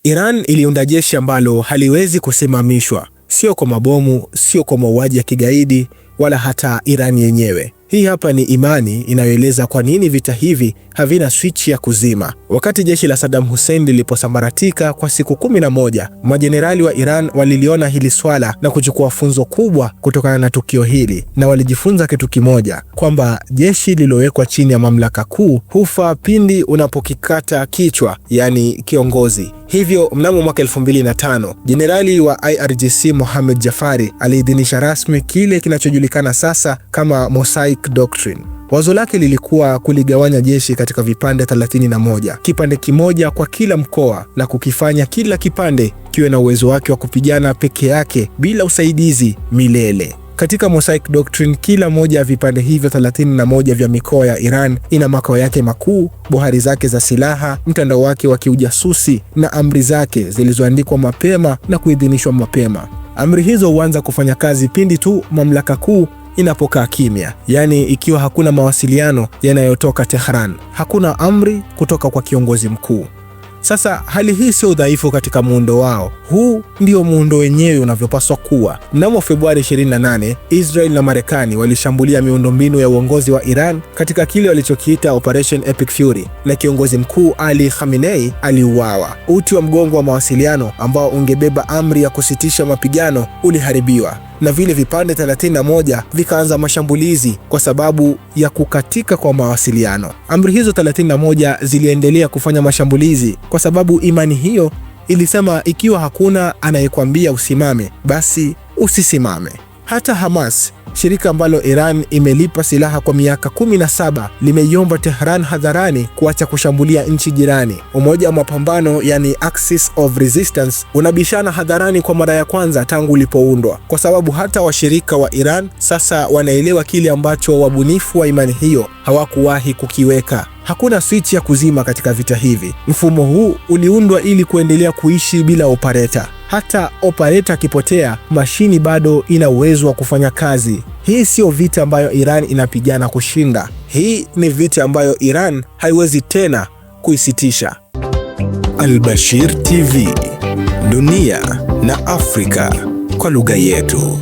Iran iliunda jeshi ambalo haliwezi kusimamishwa, sio kwa mabomu, sio kwa mauaji ya kigaidi, wala hata Iran yenyewe. Hii hapa ni imani inayoeleza kwa nini vita hivi havina switch ya kuzima. Wakati jeshi la Saddam Hussein liliposambaratika kwa siku 11, majenerali wa Iran waliliona hili swala na kuchukua funzo kubwa kutokana na tukio hili, na walijifunza kitu kimoja, kwamba jeshi lililowekwa chini ya mamlaka kuu hufa pindi unapokikata kichwa, yani kiongozi. Hivyo mnamo mwaka 2005, jenerali wa IRGC Mohammad Jafari aliidhinisha rasmi kile kinachojulikana sasa kama Mosaic Doctrine. Wazo lake lilikuwa kuligawanya jeshi katika vipande 31, kipande kimoja kwa kila mkoa, na kukifanya kila kipande kiwe na uwezo wake wa kupigana peke yake bila usaidizi milele. Katika Mosaic Doctrine, kila moja ya vipande hivyo 31 vya mikoa ya Iran ina makao yake makuu, bohari zake za silaha, mtandao wake wa kiujasusi na amri zake zilizoandikwa mapema na kuidhinishwa mapema. Amri hizo huanza kufanya kazi pindi tu mamlaka kuu inapokaa kimya, yaani ikiwa hakuna mawasiliano yanayotoka Tehran, hakuna amri kutoka kwa kiongozi mkuu. Sasa hali hii sio udhaifu katika muundo wao. Huu ndio muundo wenyewe unavyopaswa kuwa. Mnamo Februari 28, Israel na Marekani walishambulia miundombinu ya uongozi wa Iran katika kile walichokiita Operation Epic Fury, na kiongozi mkuu Ali Khamenei aliuawa. Uti wa mgongo wa mawasiliano ambao ungebeba amri ya kusitisha mapigano uliharibiwa, na vile vipande 31 vikaanza mashambulizi kwa sababu ya kukatika kwa mawasiliano. Amri hizo 31 ziliendelea kufanya mashambulizi kwa sababu imani hiyo ilisema ikiwa hakuna anayekwambia usimame, basi usisimame. Hata Hamas, shirika ambalo Iran imelipa silaha kwa miaka 17, limeiomba Tehran hadharani kuacha kushambulia nchi jirani. Umoja wa mapambano, yani Axis of Resistance, unabishana hadharani kwa mara ya kwanza tangu ulipoundwa, kwa sababu hata washirika wa Iran sasa wanaelewa kile ambacho wabunifu wa imani hiyo hawakuwahi kukiweka. Hakuna switch ya kuzima katika vita hivi. Mfumo huu uliundwa ili kuendelea kuishi bila operator. Hata operator akipotea, mashini bado ina uwezo wa kufanya kazi. Hii sio vita ambayo Iran inapigana kushinda. Hii ni vita ambayo Iran haiwezi tena kuisitisha. Al-Bashir TV, dunia na Afrika kwa lugha yetu.